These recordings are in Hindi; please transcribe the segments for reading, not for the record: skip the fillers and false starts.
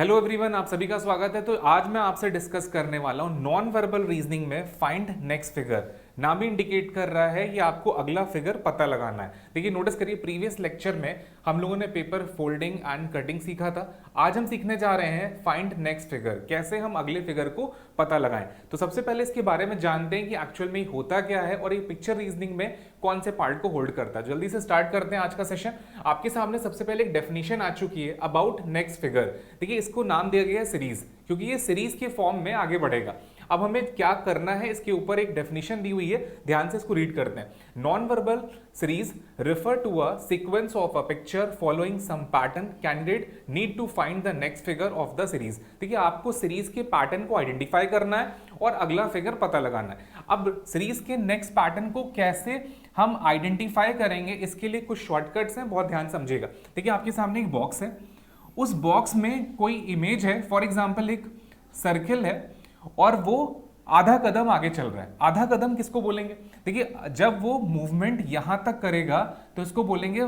हेलो एवरीवन, आप सभी का स्वागत है। तो आज मैं आपसे डिस्कस करने वाला हूं नॉन वर्बल रीजनिंग में फाइंड नेक्स्ट फिगर। नाम ही इंडिकेट कर रहा है कि आपको अगला फिगर पता लगाना है। देखिए, नोटिस करिए, प्रीवियस लेक्चर में हम लोगों ने पेपर फोल्डिंग एंड कटिंग सीखा था। आज हम सीखने जा रहे हैं फाइंड नेक्स्ट फिगर, कैसे हम अगले फिगर को पता लगाएं। तो सबसे पहले इसके बारे में जानते हैं कि एक्चुअल में होता क्या है और ये पिक्चर रीजनिंग में कौन से पार्ट को होल्ड करता है। जल्दी से स्टार्ट करते हैं आज का सेशन। आपके सामने सबसे पहले एक डेफिनेशन आ चुकी है अबाउट नेक्स्ट फिगर। देखिए, इसको नाम दिया गया है सीरीज, क्योंकि ये सीरीज के फॉर्म में आगे बढ़ेगा। अब हमें क्या करना है, इसके ऊपर एक डेफिनेशन दी हुई है, ध्यान से इसको रीड करते हैं। Non verbal series refer to a sequence of a picture following some pattern. Candidate need to find the next figure of the series. देखिए, आपको सीरीज के पैटर्न को आइडेंटिफाई करना है और अगला फिगर पता लगाना है। अब सीरीज के नेक्स्ट पैटर्न को कैसे हम आइडेंटिफाई करेंगे, इसके लिए कुछ शॉर्टकट्स हैं, बहुत ध्यान समझिएगा। देखिए, आपके सामने एक बॉक्स है, उस बॉक्स में कोई इमेज है, फॉर एग्जाम्पल एक सर्किल है और वो आधा कदम आगे चल रहा है। आधा कदम किसको बोलेंगे? देखिए, जब वो मूवमेंट यहां तक करेगा तो इसको बोलेंगे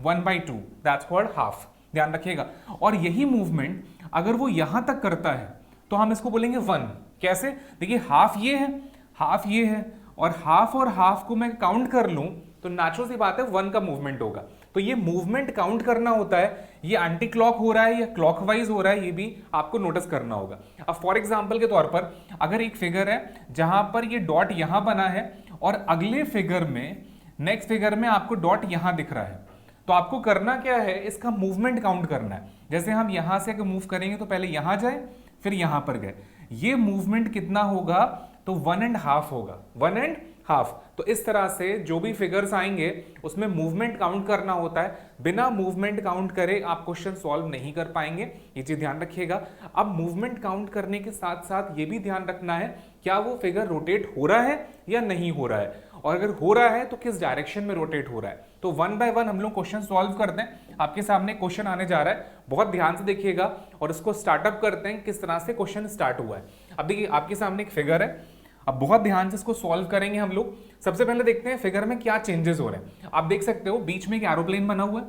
1/2, दैट्स कॉल्ड हाफ। ध्यान रखिएगा। और यही मूवमेंट अगर वो यहां तक करता है तो हम इसको बोलेंगे 1। कैसे? देखिए, हाफ ये है, हाफ ये है, और हाफ को मैं काउंट कर लूं तो नेचुरल सी बात है 1 का मूवमेंट होगा। तो ये मूवमेंट काउंट करना होता है, ये एंटी क्लॉक हो रहा है या क्लॉकवाइज हो रहा है, ये भी आपको नोटिस करना होगा। अब फॉर एग्जांपल के तौर पर अगर एक फिगर है जहां पर ये डॉट यहां बना है और अगले फिगर में, नेक्स्ट फिगर में आपको डॉट यहां दिख रहा है, तो आपको करना क्या है, इसका मूवमेंट काउंट करना है। जैसे हम यहां से अगर मूव करेंगे तो पहले यहां जाए फिर यहां पर गए, ये मूवमेंट कितना होगा? तो 1.5 होगा, 1.5। तो इस तरह से जो भी फिगर्स आएंगे उसमें मूवमेंट काउंट करना होता है। बिना मूवमेंट काउंट करे आप क्वेश्चन सॉल्व नहीं कर पाएंगे, ये चीज ध्यान रखिएगा। अब मूवमेंट काउंट करने के साथ साथ ये भी ध्यान रखना है क्या वो फिगर रोटेट हो रहा है या नहीं हो रहा है, और अगर हो रहा है तो किस डायरेक्शन में रोटेट हो रहा है। तो 1 बाय 1 हम लोग क्वेश्चन सॉल्व करते हैं। आपके सामने क्वेश्चन आने जा रहा है, बहुत ध्यान से देखिएगा और इसको स्टार्टअप करते हैं किस तरह से क्वेश्चन स्टार्ट हुआ है। अब देखिए, आपके सामने एक फिगर है, अब बहुत ध्यान से इसको सॉल्व करेंगे हम लोग। सबसे पहले देखते हैं फिगर में क्या चेंजेस हो रहे हैं। आप देख सकते हो बीच में एक एरोप्लेन बना हुआ है,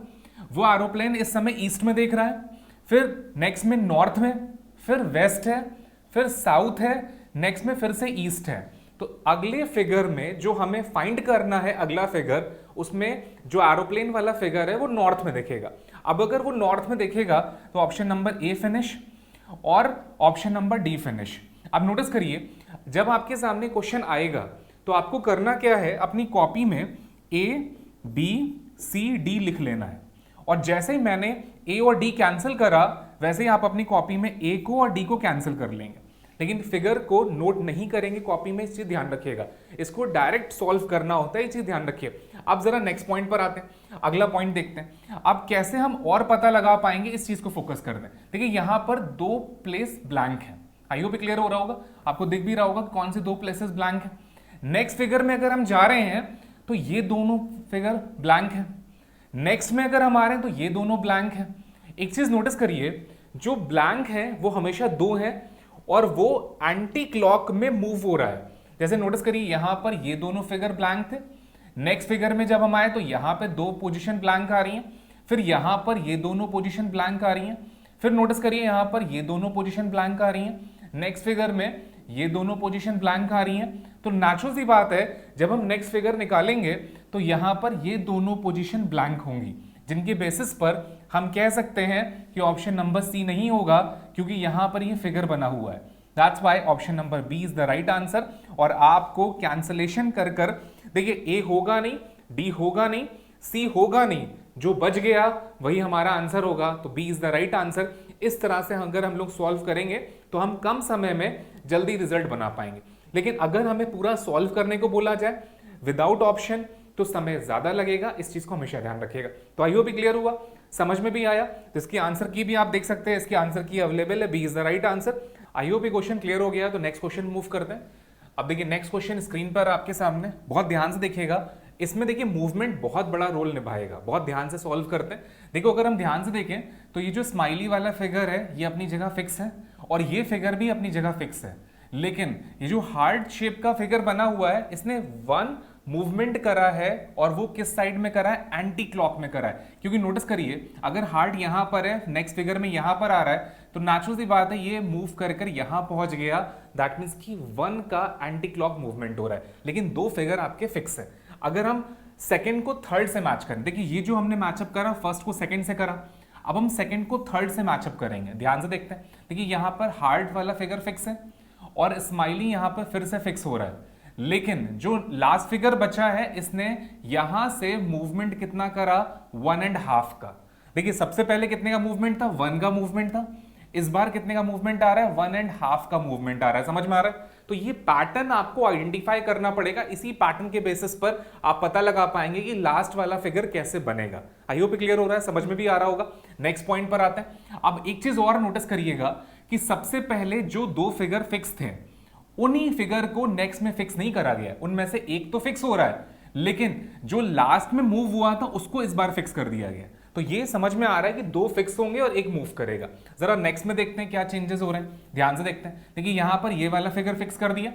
वो एरोप्लेन इस समय ईस्ट में देख रहा है, फिर नेक्स्ट में नॉर्थ में, फिर वेस्ट है, फिर साउथ है, नेक्स्ट में फिर से ईस्ट है। तो अगले फिगर में जो हमें फाइंड करना है अगला फिगर, उसमें जो एरोप्लेन वाला फिगर है वो नॉर्थ में दिखेगा। अब अगर वो नॉर्थ में दिखेगा तो ऑप्शन नंबर ए फिनिश और ऑप्शन नंबर डी फिनिश। अब नोटिस करिए, जब आपके सामने क्वेश्चन आएगा तो आपको करना क्या है, अपनी कॉपी में ए बी सी डी लिख लेना है, और जैसे ही मैंने ए और डी कैंसिल करा वैसे ही आप अपनी कॉपी में ए को और डी को कैंसिल कर लेंगे, लेकिन फिगर को नोट नहीं करेंगे कॉपी में। इस चीज ध्यान रखिएगा, इसको डायरेक्ट सॉल्व करना होता है, ये चीज ध्यान रखिए। अब जरा नेक्स्ट पॉइंट पर आते हैं, अगला पॉइंट देखते हैं। अब कैसे हम और पता लगा पाएंगे, इस चीज को फोकस करते हैं। देखिए, यहां पर 2 प्लेस ब्लैंक है, आई होप क्लियर हो रहा होगा, आपको दिख भी रहा होगा कौन से 2 प्लेसेस ब्लैंक है। नेक्स्ट फिगर में अगर हम जा रहे हैं तो ये दोनों फिगर ब्लैंक है, नेक्स्ट में अगर हम आ रहे हैं तो ये दोनों ब्लैंक है। एक चीज नोटिस करिए, जो ब्लैंक है वो हमेशा 2 है और वो एंटी क्लॉक में मूव हो रहा है। जैसे नोटिस करिए, यहां पर ये दोनों फिगर ब्लैंक थे, नेक्स्ट फिगर में जब हम आए तो यहां पे 2 पोजीशन ब्लैंक आ रही हैं, फिर यहां पर ये दोनों पोजीशन ब्लैंक आ रही हैं, फिर नोटिस करिए यहां पर ये दोनों पोजीशन ब्लैंक आ रही हैं, नेक्स्ट फिगर में ये दोनों पोजीशन ब्लैंक आ रही हैं। तो नेचुरल सी बात है, जब हम नेक्स्ट फिगर निकालेंगे तो यहां पर ये दोनों पोजीशन ब्लैंक होंगी, जिनके बेसिस पर हम कह सकते हैं कि ऑप्शन नंबर सी नहीं होगा, क्योंकि यहां पर ये फिगर बना हुआ है। That's why option number B is the right answer. और आपको कैंसलेशन कर कर देखिए, ए होगा नहीं, डी होगा नहीं, सी होगा नहीं, जो बच गया वही हमारा आंसर होगा। तो B is the right answer. इस तरह से अगर हम लोग सॉल्व करेंगे तो हम कम समय में जल्दी रिजल्ट बना पाएंगे। लेकिन अगर हमें पूरा सॉल्व करने को बोला जाए विदाउट ऑप्शन तो समय ज्यादा लगेगा, इस चीज को हमेशा ध्यान रखिएगा। तो आई होप क्लियर हुआ, समझ में भी आया। तो इसकी आंसर की भी आप देख सकते हैं, इसकी आंसर की अवेलेबल है, B is the right answer. I hope ये क्वेश्चन क्लियर हो गया। तो नेक्स्ट क्वेश्चन मूव करते हैं। अब देखिए, नेक्स्ट क्वेश्चन स्क्रीन पर आपके सामने, बहुत ध्यान से देखिएगा। इसमें देखिए मूवमेंट बहुत बड़ा रोल निभाएगा, बहुत ध्यान से सॉल्व करते हैं। देखो, अगर हम ध्यान से देखें तो ये जो स्माइली वाला फिगर है ये अपनी जगह फिक्स है और ये फिगर भी अपनी जगह फिक्स है, लेकिन ये जो हार्ट शेप का फिगर बना हुआ है इसने 1 मूवमेंट करा है और वो किस साइड में करा है, एंटी क्लॉक में करा है। क्योंकि नोटिस करिए अगर हार्ट यहां पर है, नेक्स्ट फिगर में यहां पर आ रहा है, तो नेचुरल सी बात है ये मूव कर कर यहां पहुंच गया, दैट मीन्स कि 1 का एंटी क्लॉक मूवमेंट हो रहा है। लेकिन 2 फिगर आपके फिक्स है। अगर हम सेकंड को थर्ड से मैच करें, देखिए ये जो हमने मैचअप करा फर्स्ट को सेकंड से करा, अब हम सेकंड को थर्ड से मैचअप करेंगे। ध्यान से देखते हैं, देखिए यहां पर हार्ट वाला फिगर फिक्स है और स्माइली यहां पर फिर से फिक्स हो रहा है। लेकिन जो लास्ट फिगर बचा है इसने यहां से मूवमेंट कितना करा, 1.5 का। देखिए सबसे पहले कितने का मूवमेंट था, 1 का मूवमेंट था। इस बार कितने का मूवमेंट आ रहा है, 1.5 का मूवमेंट आ रहा है। समझ में आ रहा है? तो ये पैटर्न आपको आइडेंटिफाई करना पड़ेगा। इसी पैटर्न के बेसिस पर आप पता लगा पाएंगे कि लास्ट वाला फिगर कैसे बनेगा। आई होप क्लियर हो रहा है, समझ में भी आ रहा होगा। नेक्स्ट पॉइंट पर आते हैं। अब एक चीज और नोटिस करिएगा कि सबसे पहले जो 2 फिगर फिक्स थे उन्हीं फिगर को नेक्स्ट में फिक्स नहीं करा गया। उनमें से एक तो फिक्स हो रहा है, लेकिन जो लास्ट में मूव हुआ था उसको इस बार फिक्स कर दिया गया। तो ये समझ में आ रहा है कि 2 फिक्स होंगे और एक मूव करेगा। जरा नेक्स्ट में देखते हैं क्या चेंजेस हो रहे हैं, ध्यान से देखते हैं। देखिए यहां पर ये वाला फिगर फिक्स कर दिया,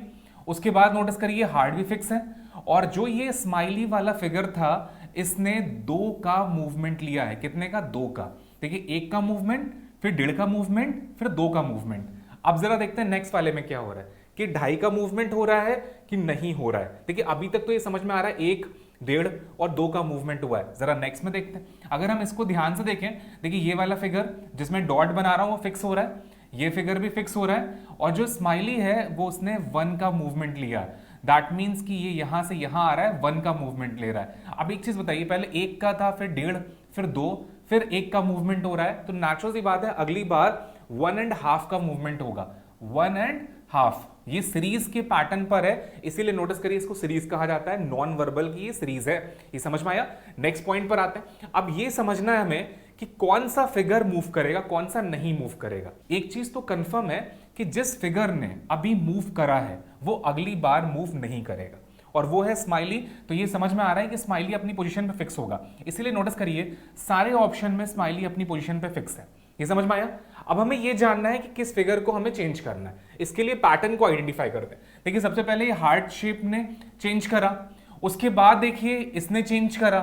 उसके बाद नोटिस करिए हार्ट भी फिक्स है, और जो ये स्माइली वाला फिगर था इसने 2 का मूवमेंट लिया है। कितने का, 2 का। देखिए 1 का मूवमेंट, फिर 1.5 का मूवमेंट, फिर 2 का मूवमेंट। अब जरा देखते हैं नेक्स्ट वाले में क्या हो रहा है, कि 2.5 का मूवमेंट हो रहा है कि नहीं हो रहा है। देखिए अभी तक तो ये समझ में आ रहा है 1, 1.5 और 2 का मूवमेंट हुआ है। जरा नेक्स्ट में देखते हैं। अगर हम इसको ध्यान से देखें, देखिए ये वाला फिगर जिसमें डॉट बना रहा हूं वो फिक्स हो रहा है, ये फिगर भी फिक्स हो रहा है, और जो स्माइली है वो उसने 1 का मूवमेंट लिया। दैट मीन्स कि ये यहां से यहां आ रहा है, 1 का मूवमेंट ले रहा है। अब एक चीज बताइए, पहले 1 का था, फिर 1.5, फिर 2, फिर 1 का मूवमेंट हो रहा है, तो नेचुरल सी बात है अगली बार 1.5 का मूवमेंट होगा। 1.5 ये सीरीज के पैटर्न पर है, इसीलिए नोटिस करिए इसको सीरीज कहा जाता है। नॉन वर्बल की ये सीरीज है। ये समझ में आया। नेक्स्ट पॉइंट पर आते हैं। अब ये समझना है हमें कि कौन सा फिगर मूव करेगा, कौन सा नहीं मूव करेगा। एक चीज तो कंफर्म है कि जिस फिगर ने अभी मूव करा है वो अगली बार मूव नहीं करेगा, और वो है स्माइली। तो ये समझ में आ रहा है कि स्माइली अपनी पोजीशन पे फिक्स होगा, इसीलिए नोटिस करिए सारे ऑप्शन में स्माइली अपनी पोजीशन पे फिक्स है। ये समझ में आया। अब हमें ये जानना है कि किस फिगर को हमें चेंज करना है। इसके लिए पैटर्न को आइडेंटिफाई करते हैं। देखिए सबसे पहले ये हार्ट शेप ने चेंज करा, उसके बाद देखिए इसने चेंज करा,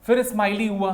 फिर स्माइली हुआ,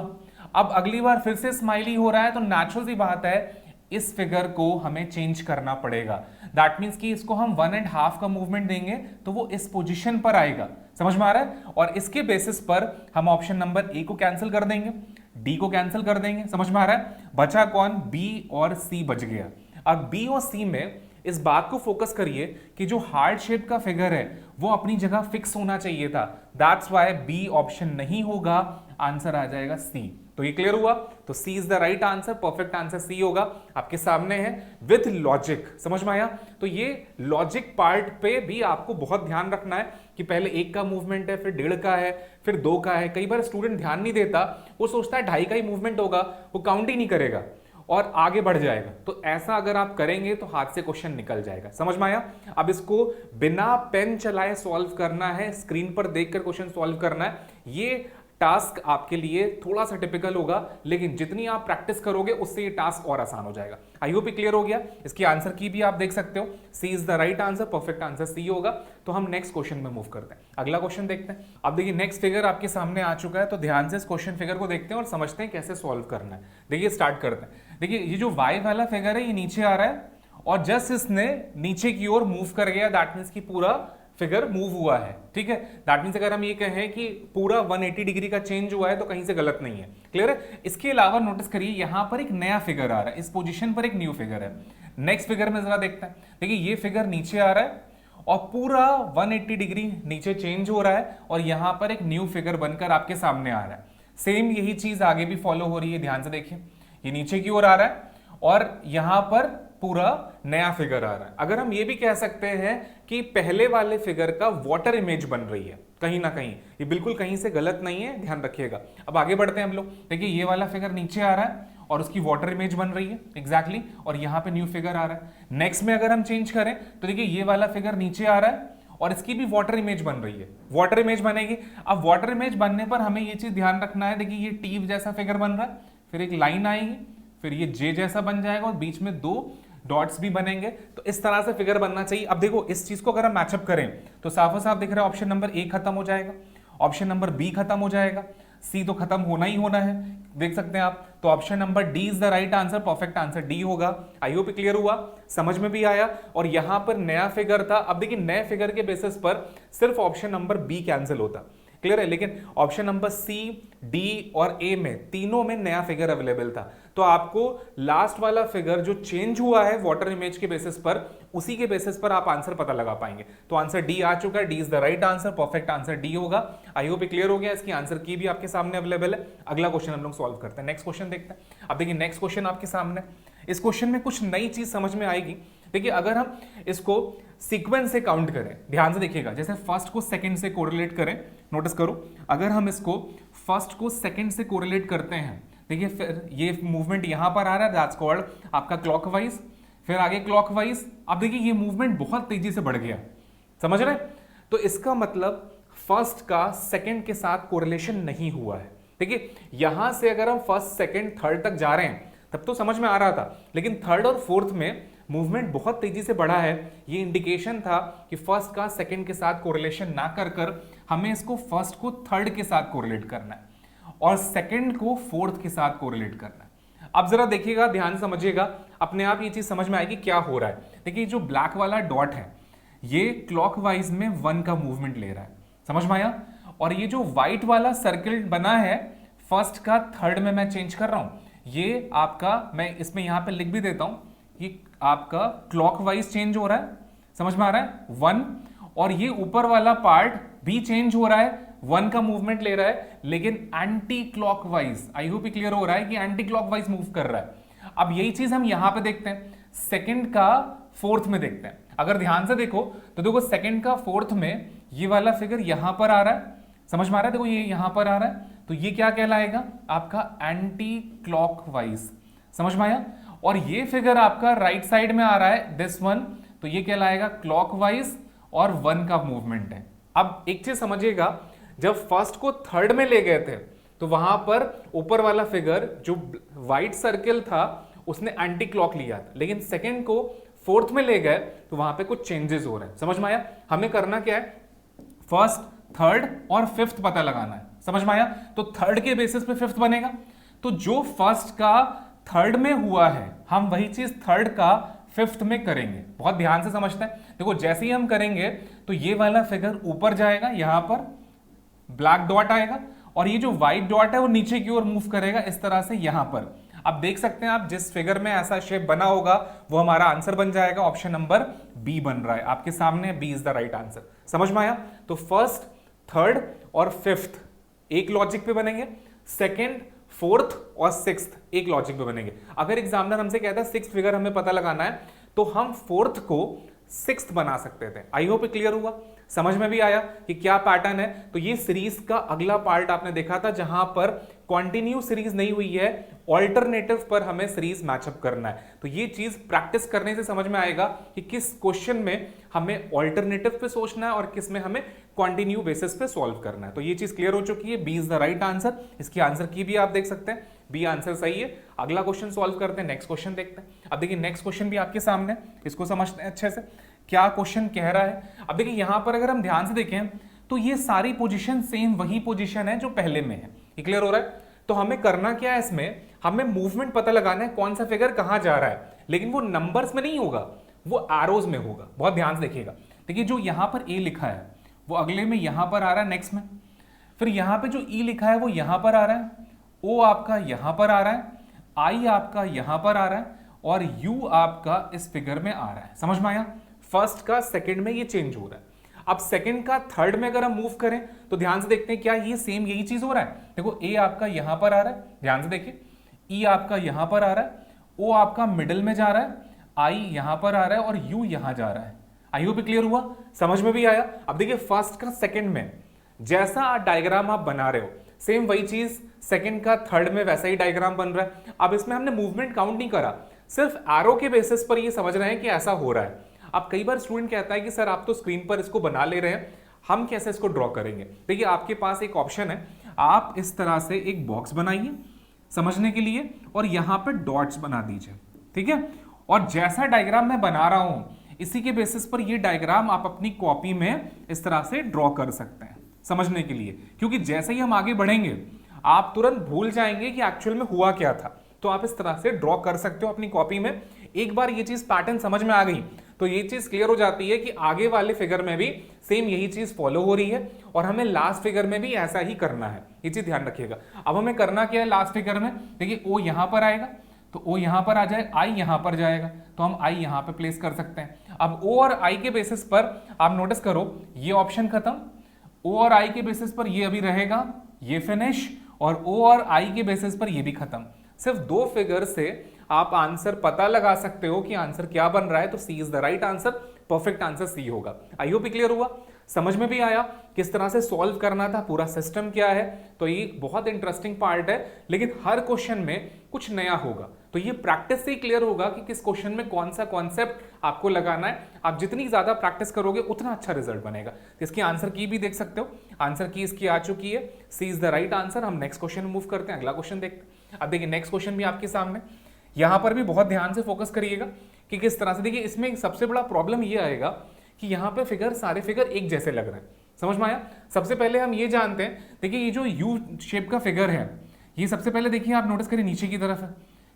अब अगली बार फिर से स्माइली हो रहा है। तो नेचुरल सी बात है इस फिगर को हमें चेंज करना पड़ेगा। दैट मीन्स कि इसको हम 1.5 का मूवमेंट देंगे तो वो इस पोजीशन पर आएगा। समझ में आ रहा है। और इसके बेसिस पर हम ऑप्शन नंबर ए को कैंसिल कर देंगे, डी को कैंसिल कर देंगे। समझ में आ रहा है। बचा कौन, बी और सी बच गया। अब बी और सी में इस बात को फोकस करिए कि जो हार्ट शेप का फिगर है वो अपनी जगह फिक्स होना चाहिए था। दैट्स व्हाई बी ऑप्शन नहीं होगा, आंसर आ जाएगा सी। तो ये क्लियर हुआ। तो C is the right answer, perfect answer C होगा। आपके सामने है विथ लॉजिक। समझ में आया। तो ये लॉजिक पार्ट पे भी आपको बहुत ध्यान रखना है कि पहले 1 का मूवमेंट है, फिर 1.5 का है, फिर 2 का है। कई बार स्टूडेंट ध्यान नहीं देता, वो सोचता है 2.5 का ही मूवमेंट होगा, वो काउंट ही नहीं करेगा और आगे बढ़ जाएगा। तो ऐसा अगर आप करेंगे तो हाथ से क्वेश्चन निकल जाएगा। समझ में आया। अब इसको बिना पेन चलाए सॉल्व करना है, स्क्रीन पर देखकर क्वेश्चन सॉल्व करना है। ये टास्क आपके लिए थोड़ा सा टिपिकल होगा, लेकिन जितनी आप प्रैक्टिस करोगे उससे ये टास्क और आसान हो जाएगा। आई होप क्लियर हो गया। इसकी आंसर की भी आप देख सकते हो, C is the right answer, perfect answer C होगा। तो हम नेक्स्ट क्वेश्चन में मूव करते हैं। अगला क्वेश्चन देखते हैं। अब देखिए नेक्स्ट फिगर आपके सामने आ चुका है, तो ध्यान से इस क्वेश्चन फिगर को देखते हैं और समझते हैं कैसे सॉल्व करना है। देखिए स्टार्ट करते हैं। देखिए ये जो वाई वाला फिगर है ये नीचे आ रहा है और जस्ट इसने नीचे की ओर मूव कर गया। दैट मीन्स की पूरा फिगर मूव हुआ है। ठीक है। दैट मीन्स अगर हम ये कहें कि पूरा 180 डिग्री का चेंज हुआ है तो कहीं से गलत नहीं है। क्लियर है। इसके अलावा नोटिस करिए यहां पर एक नया फिगर आ रहा है, इस पोजीशन पर एक न्यू फिगर है। नेक्स्ट फिगर में जरा देखते हैं। देखिए ये फिगर नीचे आ रहा है और पूरा 180 डिग्री नीचे चेंज हो रहा है और यहां पर एक न्यू फिगर बनकर आपके सामने आ रहा है। सेम यही चीज आगे भी फॉलो हो रही है। ध्यान से देखिए, ये नीचे की ओर आ रहा है और यहां पर पूरा नया फिगर आ रहा है। अगर हम ये भी कह सकते हैं कि पहले वाले फिगर का वाटर इमेज बन रही है कहीं ना कहीं। ये बिल्कुल कहीं से गलत नहीं है, ध्यान रखिएगा। अब आगे बढ़ते हैं हम लोग। देखिए ये वाला फिगर नीचे आ रहा है और उसकी वाटर इमेज बन रही है एग्जैक्टली, और यहाँ पे न्यू फिगर आ रहा है। नेक्स्ट में अगर हम चेंज करें तो देखिए ये वाला फिगर नीचे आ रहा है और इसकी भी वाटर इमेज बन रही है। वाटर इमेज बनेगी। अब वाटर इमेज बनने पर हमें ये चीज ध्यान रखना है। देखिए ये टी जैसा फिगर बन रहा है, फिर एक लाइन आएगी, फिर ये जे जैसा बन जाएगा और बीच में 2 डॉट्स भी बनेंगे। तो इस तरह से फिगर बनना चाहिए। अब देखो इस चीज को अगर हम मैचअप करें तो साफ साफ दिख रहा है ऑप्शन नंबर ए खत्म हो जाएगा। ऑप्शन नंबर बी खत्म हो जाएगा, सी तो खत्म होना ही होना है, देख सकते हैं आप। तो option number D is the right answer, perfect answer D होगा। आई होप क्लियर हुआ, समझ में भी आया। और यहां पर नया फिगर था, अब देखिए नए फिगर के बेसिस पर सिर्फ ऑप्शन नंबर बी कैंसिल होता, क्लियर है, लेकिन ऑप्शन नंबर सी, डी और ए में तीनों में नया फिगर अवेलेबल था। तो आपको लास्ट वाला फिगर जो चेंज हुआ है वाटर इमेज के बेसिस पर, उसी के बेसिस पर आप आंसर पता लगा पाएंगे। तो आंसर डी आ चुका है, D is the right answer, perfect answer D होगा। आई होप क्लियर हो गया, इसकी आंसर की भी आपके सामने अवेलेबल है। अगला क्वेश्चन हम लोग सॉल्व करते हैं, नेक्स्ट क्वेश्चन देखते हैं। अब देखिए नेक्स्ट क्वेश्चन आपके सामने, इस क्वेश्चन में कुछ नई चीज समझ में आएगी। देखिए अगर हम इसको सीक्वेंस से काउंट करें, ध्यान से देखिएगा, जैसे फर्स्ट को सेकंड से कोरिलेट करें, नोटिस करो, अगर हम इसको फर्स्ट को सेकंड से कोरिलेट करते हैं, देखिए फिर ये मूवमेंट यहां पर आ रहा है, दैट्स कॉल्ड आपका क्लॉकवाइज, फिर आगे क्लॉकवाइज। अब देखिए ये मूवमेंट बहुत तेजी से बढ़ गया, समझ रहे हैं? तो इसका मतलब फर्स्ट का सेकंड के साथ कोरिलेशन नहीं हुआ है। देखिए यहां से अगर हम फर्स्ट सेकंड थर्ड तक जा रहे हैं तब तो समझ में आ रहा था, लेकिन थर्ड और फोर्थ में मूवमेंट बहुत तेजी से बढ़ा है। ये इंडिकेशन था कि फर्स्ट का सेकंड के साथ कोरिलेशन ना कर कर हमें इसको फर्स्ट को थर्ड के साथ कोरिलेट करना है और सेकंड को फोर्थ के साथ कोरिलेट करना है। अब जरा देखिएगा, ध्यान समझिएगा, अपने आप ये चीज समझ में आएगी क्या हो रहा है। देखिए जो ब्लैक वाला डॉट है ये क्लॉकवाइज में 1 का मूवमेंट ले रहा है, समझ में आया? और ये जो व्हाइट वाला सर्किल बना है फर्स्ट का थर्ड में मैं चेंज कर रहा हूं, ये आपका, मैं इसमें यहां पे लिख भी देता हूं कि आपका क्लॉकवाइज चेंज हो रहा है, समझ में आ रहा है 1, और ये ऊपर वाला पार्ट भी चेंज हो रहा है, 1 का मूवमेंट ले रहा है, लेकिन एंटी क्लॉकवाइज। आई होप क्लियर हो रहा है कि एंटी क्लॉकवाइज मूव कर रहा है। अब यही चीज हम यहां पे देखते हैं, सेकंड का फोर्थ में देखते हैं। अगर ध्यान से देखो तो देखो सेकंड का फोर्थ में ये वाला फिगर यहां पर आ रहा है, समझ में आ रहा है? देखो ये यहां पर आ रहा है, तो ये क्या कहलाएगा? आपका एंटी क्लॉकवाइज, समझ में आया? और ये फिगर आपका राइट साइड में आ रहा है, दिस वन, तो ये कहलाएगा क्लॉकवाइज और 1 का मूवमेंट है। अब एक चीज समझिएगा, जब फर्स्ट को थर्ड में ले गए थे तो वहां पर ऊपर वाला फिगर जो व्हाइट सर्किल था उसने एंटी क्लॉक लिया था, लेकिन सेकंड को फोर्थ में ले गए तो वहां पे कुछ चेंजेस हो रहे हैं, समझ में आया? हमें करना क्या है, फर्स्ट, थर्ड और फिफ्थ पता लगाना है, समझ में आया? तो थर्ड के बेसिस पे फिफ्थ बनेगा, तो जो फर्स्ट का थर्ड में हुआ है हम वही चीज थर्ड का फिफ्थ में करेंगे। बहुत ध्यान से समझते हैं, देखो जैसे ही हम करेंगे तो ये वाला फिगर ऊपर जाएगा, यहां पर ब्लैक डॉट आएगा, और ये जो व्हाइट डॉट है वो नीचे की ओर मूव करेगा इस तरह से यहां पर। अब देख सकते हैं आप, जिस फिगर में ऐसा शेप बना होगा वो हमारा आंसर बन जाएगा। ऑप्शन नंबर बी बन रहा है आपके सामने, B is the right answer. समझ में आया? तो फर्स्ट, थर्ड और फिफ्थ एक लॉजिक पे बनेंगे, सेकेंड, फोर्थ और सिक्स्थ एक लॉजिक पे बनेंगे। अगर एग्जामिनर हमसे कहता है सिक्स्थ फिगर हमें पता लगाना है तो हम फोर्थ को सिक्स्थ बना सकते थे। आई होप क्लियर हुआ, समझ में भी आया कि क्या पैटर्न है। तो ये सीरीज का अगला पार्ट आपने देखा था जहां पर कंटिन्यू सीरीज नहीं हुई है, ऑल्टरनेटिव पर हमें सीरीज मैचअप करना है। तो ये चीज प्रैक्टिस करने से समझ में आएगा कि किस क्वेश्चन में हमें ऑल्टरनेटिव पे सोचना है और किस में हमें कंटिन्यू बेसिस पे सॉल्व करना है। तो ये चीज क्लियर हो चुकी है, B is the right answer. इसकी आंसर की भी आप देख सकते हैं, बी आंसर सही है। अगला क्वेश्चन सॉल्व करते हैं, नेक्स्ट क्वेश्चन देखते हैं। अब देखिए नेक्स्ट क्वेश्चन भी आपके सामने, इसको समझते हैं अच्छे से क्या क्वेश्चन कह रहा है। अब देखिए यहां पर अगर हम ध्यान से देखें तो ये सारी पोजीशन सेम वही पोजीशन है जो पहले में है। ये क्लियर हो रहा है? तो हमें करना क्या है, इसमें हमें मूवमेंट पता लगाना है, कौन सा फिगर कहां जा रहा है, लेकिन वो नंबर्स में नहीं होगा, वो एरोज में होगा। बहुत ध्यान से देखिएगा। देखिए जो यहां पर ए लिखा है वो अगले में यहां पर आ रहा है, नेक्स्ट में। फिर यहां पे जो ई लिखा है वो यहां पर आ रहा है, ओ आपका यहां पर आ रहा है, आई आपका यहां पर आ रहा है और यू आपका इस फिगर में आ रहा है। समझ में आया? फर्स्ट का सेकंड में ये चेंज हो रहा है। अब सेकंड का थर्ड में अगर हम मूव करें तो ध्यान से देखते हैं क्या ये सेम यही चीज हो रहा है। देखो ए आपका यहां पर आ रहा है, ध्यान से देखिए, ई आपका यहां पर आ रहा है, ओ आपका मिडिल में जा रहा है, आई यहां पर आ रहा है और यू यहां जा रहा है। आई होप क्लियर हुआ, समझ में भी आया? अब देखिए फर्स्ट का सेकंड में जैसा डायग्राम आप बना रहे हो सेम वही चीज सेकंड का थर्ड में वैसा ही डायग्राम बन रहा है। अब इसमें हमने मूवमेंट काउंट नहीं करा, सिर्फ एरो के बेसिस पर ये समझ रहे हैं कि ऐसा हो रहा है। अब कई बार स्टूडेंट कहता है कि सर आप तो स्क्रीन पर इसको बना ले रहे हैं, हम कैसे इसको ड्रॉ करेंगे। देखिए आपके पास एक ऑप्शन है, आप इस तरह से एक बॉक्स बनाइए समझने के लिए और यहां पे डॉट्स बना दीजिए, ठीक है। और जैसा डायग्राम मैं बना रहा हूं इसी के बेसिस पर ये डायग्राम आप अपनी कॉपी में इस तरह से ड्रॉ कर सकते हैं। समझने के लिए, क्योंकि जैसे ही हम आगे बढ़ेंगे आप तुरंत भूल जाएंगे कि एक्चुअल में हुआ क्या था। तो आप इस तरह से ड्रॉ कर सकते हो अपनी कॉपी में। एक बार ये चीज पैटर्न समझ में आ गई तो ये चीज क्लियर हो जाती है कि आगे वाले फिगर में भी सेम यही चीज फॉलो हो रही है और हमें लास्ट फिगर में भी ऐसा ही करना है। ये चीज ध्यान रखिएगा। अब हमें करना क्या है लास्ट फिगर में, देखिए ओ यहां पर आएगा तो ओ यहां पर आ जाए, आई यहां पर जाएगा तो हम आई यहां पे प्लेस कर सकते हैं। अब ओ और आई के बेसिस पर आप नोटिस करो ये ऑप्शन खत्म, ओ और आई के बेसिस पर ये अभी रहेगा, ये फिनिश, और ओ और आई के बेसिस पर ये भी खत्म। सिर्फ दो फिगर से आप आंसर पता लगा सकते हो कि आंसर क्या बन रहा है, तो C is the right answer, perfect answer C होगा। आई होप क्लियर हुआ, समझ में भी आया किस तरह से सॉल्व करना था, पूरा सिस्टम क्या है। तो ये बहुत इंटरेस्टिंग पार्ट है, लेकिन हर क्वेश्चन में कुछ नया होगा, तो ये प्रैक्टिस से ही क्लियर होगा कि किस क्वेश्चन में कौन सा कॉन्सेप्ट आपको लगाना है। आप जितनी ज्यादा प्रैक्टिस करोगे उतना अच्छा रिजल्ट बनेगा। इसकी आंसर की भी देख सकते हो, आंसर की इसकी आ चुकी है, C is the right answer. हम नेक्स्ट क्वेश्चन मूव करते हैं, अगला क्वेश्चन देखते हैं। अब देखिए नेक्स्ट क्वेश्चन भी आपके सामने, यहां पर भी बहुत ध्यान से फोकस करिएगा कि किस तरह से। देखिए इसमें सबसे बड़ा प्रॉब्लम ये आएगा कि यहाँ पे फिगर, सारे फिगर एक जैसे लग रहे हैं, समझ में आया। सबसे पहले हम ये जानते हैं, देखिए ये जो यू शेप का फिगर है, ये सबसे पहले देखिए आप नोटिस करिए नीचे की तरफ है,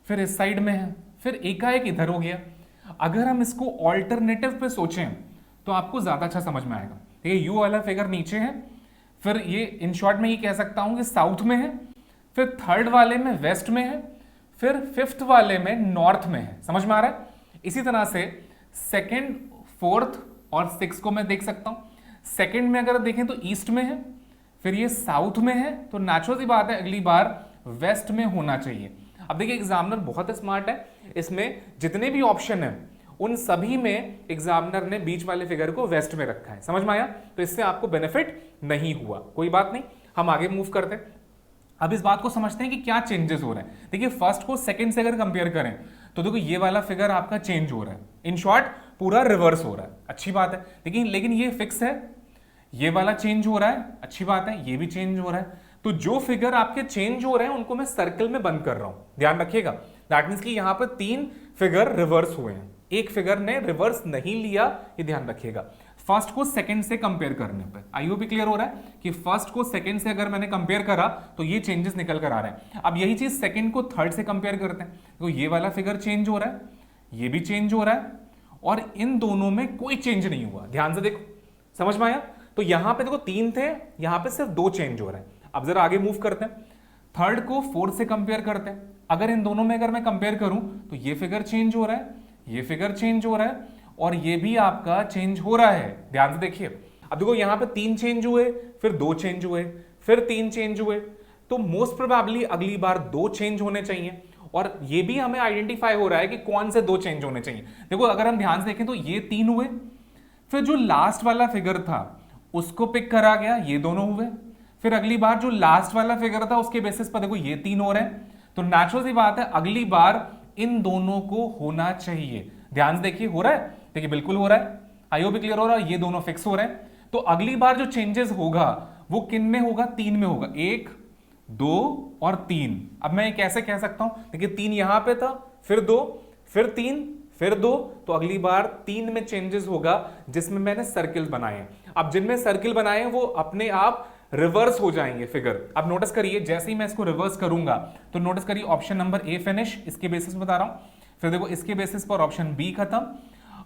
फिर इस साइड में है, फिर एकाएक इधर हो गया। अगर हम इसको ऑल्टरनेटिव पे सोचें तो आपको ज्यादा अच्छा समझ में आएगा। देखिए यू वाला फिगर नीचे है, फिर ये इन शॉर्ट में ये कह सकता हूं कि साउथ में है, फिर थर्ड वाले में वेस्ट में है, फिर फिफ्थ वाले में नॉर्थ में है, समझ में आ रहा है। इसी तरह से सेकंड, फोर्थ और सिक्स को मैं देख सकता हूं। सेकंड में अगर देखें तो ईस्ट में है, फिर ये साउथ में है, तो नेचुरल सी बात है अगली बार वेस्ट में होना चाहिए। अब देखिए एग्जामिनर बहुत स्मार्ट है, इसमें जितने भी ऑप्शन है उन सभी में एग्जामिनर ने बीच वाले फिगर को वेस्ट में रखा है, समझ में आया। तो इससे आपको बेनिफिट नहीं हुआ, कोई बात नहीं, हम आगे मूव करते हैं। अब इस बात को समझते हैं कि क्या चेंजेस हो रहे हैं। देखिए फर्स्ट को सेकंड से अगर कंपेयर करें तो देखो ये वाला फिगर आपका चेंज हो रहा है, इन शॉर्ट पूरा रिवर्स हो रहा है, अच्छी बात है। लेकिन ये फिक्स है, ये वाला चेंज हो रहा है, अच्छी बात है, ये भी चेंज हो रहा है। तो जो फिगर आपके चेंज हो रहे हैं उनको मैं सर्कल में बंद कर रहा हूं, ध्यान रखिएगा। दैट मींस कि यहां पर तीन फिगर रिवर्स हुए हैं, एक फिगर ने रिवर्स नहीं लिया, ये ध्यान रखिएगा। फर्स्ट को सेकंड से कंपेयर करने पे आई होप क्लियर हो रहा है कि फर्स्ट को सेकंड से अगर मैंने कंपेयर करा तो ये चेंजेस निकल कर आ रहे हैं। अब यही चीज सेकंड को थर्ड से कंपेयर करते हैं, तो ये वाला फिगर चेंज हो रहा है, ये भी चेंज हो रहा है, और इन दोनों में कोई चेंज नहीं हुआ। ध्यान से देखो, समझ में आया। तो यहां पे देखो तीन थे, यहां पे सिर्फ दो चेंज हो रहे हैं। अब जरा आगे मूव करते हैं, थर्ड को फोर्थ से कंपेयर करते हैं। अगर इन दोनों में अगर मैं कंपेयर करूं तो ये फिगर चेंज हो रहा है, ये फिगर चेंज हो रहा है, और ये भी आपका चेंज हो रहा है। ध्यान से देखिए, अब देखो यहां पे तीन चेंज हुए, फिर दो चेंज हुए, फिर तीन चेंज हुए, तो मोस्ट प्रोबेबली अगली बार दो चेंज होने चाहिए। और ये भी हमें आइडेंटिफाई हो रहा है कि कौन से दो चेंज होने चाहिए। देखो अगर हम ध्यान से देखें तो ये तीन हुए, फिर जो लास्ट वाला फिगर था उसको पिक करा गया, ये दोनों हुए, फिर अगली बार जो लास्ट वाला फिगर था उसके बेसिस पर देखो ये तीन हो रहे हैं। तो नेचुरल सी बात है अगली बार इन दोनों को होना चाहिए। ध्यान से देखिए, हो रहा है, देखिए बिल्कुल हो रहा है, आई होप क्लियर हो रहा है, ये दोनों फिक्स हो रहे हैं। तो अगली बार जो चेंजेस होगा वो किन में होगा, तीन में होगा, एक, दो और तीन। अब मैं कैसे कह सकता हूं, देखिए तीन यहां पे था, फिर दो, फिर तीन, फिर दो, तो अगली बार तीन में चेंजेस होगा जिसमें मैंने सर्किल बनाए। अब जिनमें सर्किल बनाए वो अपने आप रिवर्स हो जाएंगे फिगर। अब नोटिस करिए, जैसे ही मैं इसको रिवर्स करूंगा तो नोटिस करिए ऑप्शन नंबर ए फिनिश, इसके बेसिस बता रहा हूं, फिर देखो इसके बेसिस पर ऑप्शन बी खत्म,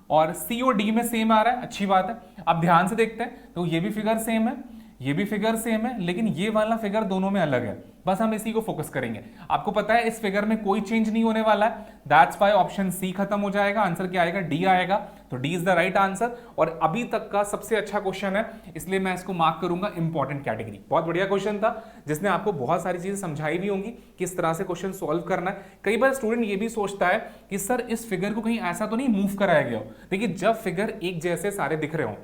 और सी और डी में सेम आ रहा है, अच्छी बात है। अब ध्यान से देखते हैं तो ये भी फिगर सेम है, ये भी फिगर सेम है, लेकिन ये वाला फिगर दोनों में अलग है। बस हम इसी को फोकस करेंगे। आपको पता है इस फिगर में कोई चेंज नहीं होने वाला है, दैट्स व्हाई ऑप्शन सी खत्म हो जाएगा, आंसर क्या आएगा, डी आएगा। तो D is the right answer, और अभी तक का सबसे अच्छा क्वेश्चन है, इसलिए मैं इसको मार्क करूंगा इंपॉर्टेंट कैटेगरी। बहुत बढ़िया क्वेश्चन था, जिसने आपको बहुत सारी चीजें समझाई भी होंगी किस तरह से क्वेश्चन सॉल्व करना है। कई बार स्टूडेंट ये भी सोचता है कि सर इस फिगर को कहीं ऐसा तो नहीं मूव कराया गया हो। देखिए जब फिगर एक जैसे सारे दिख रहे हो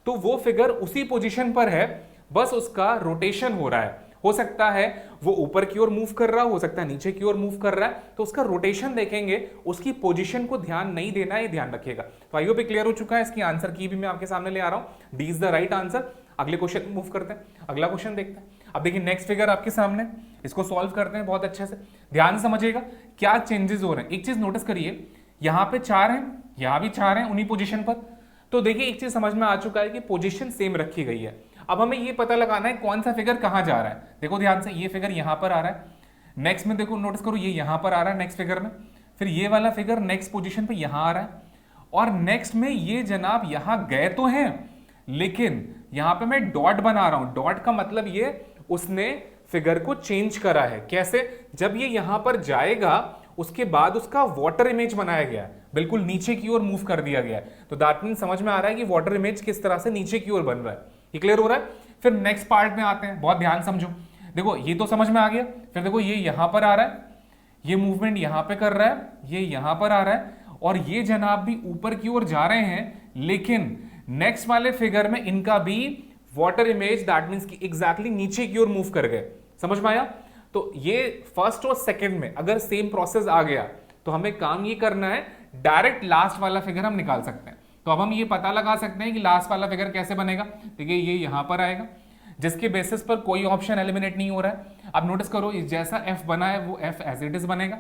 तो वो फिगर उसी पोजीशन पर है, बस उसका रोटेशन हो रहा है। हो सकता है वो ऊपर की ओर मूव कर रहा हो सकता है नीचे की ओर मूव कर रहा है, तो उसका रोटेशन देखेंगे, उसकी पोजीशन को ध्यान नहीं देना है, ये ध्यान रखिएगा। तो आई होप क्लियर हो चुका है, इसकी आंसर की भी मैं आपके सामने ले आ रहा हूं, D is the right answer. अगले क्वेश्चन मूव करते हैं, अगला क्वेश्चन देखते हैं। अब देखिए नेक्स्ट फिगर आपके सामने, इसको सॉल्व करते हैं बहुत अच्छे से, ध्यान से समझिएगा क्या चेंजेस हो रहे हैं। एक चीज नोटिस करिए, यहां पे चार है, यहां भी चार है उन्हीं पोजीशन पर। तो देखिए एक चीज समझ में आ चुका है कि पोजीशन सेम रखी गई है। अब हमें ये पता लगाना है कौन सा फिगर कहाँ जा रहा है। देखो ध्यान से, ये फिगर यहाँ पर आ रहा है, नेक्स्ट में देखो नोटिस करो ये यहाँ पर आ रहा है नेक्स्ट फिगर में, फिर ये वाला फिगर नेक्स्ट पोजीशन पे यहाँ आ रहा है, और नेक्स्ट में ये जनाब यहाँ गए तो हैं, लेकिन यहाँ पे मैं डॉट बना रहा हूं। डॉट का मतलब ये उसने फिगर को चेंज करा है। कैसे? जब ये यहां पर जाएगा उसके बाद उसका वाटर इमेज बनाया गया है, बिल्कुल नीचे की ओर मूव कर दिया गया है। तो दैट मीन समझ में आ रहा है कि वाटर इमेज किस तरह से नीचे की ओर बन रहा है। ये क्लियर हो रहा है? फिर नेक्स्ट पार्ट में आते हैं, बहुत ध्यान समझो। देखो ये तो समझ में आ गया, फिर देखो ये यहां पर आ रहा है, ये मूवमेंट यहां पे कर रहा है, ये यहां पर आ रहा है, और ये जनाब भी ऊपर की ओर जा रहे हैं, लेकिन नेक्स्ट वाले फिगर में इनका भी वाटर इमेज दैट मींस कि एग्जैक्टली नीचे की ओर मूव कर गए। समझ में आया? तो ये फर्स्ट और सेकंड में अगर सेम प्रोसेस आ गया तो हमें काम ये करना है, डायरेक्ट लास्ट वाला फिगर हम निकाल सकते हैं। तो अब हम ये पता लगा सकते हैं कि लास्ट वाला फिगर कैसे बनेगा। देखिए ये यहां पर आएगा, जिसके बेसिस पर कोई ऑप्शन एलिमिनेट नहीं हो रहा है। अब नोटिस करो जैसा एफ बना है वो एफ एज इट इज बनेगा।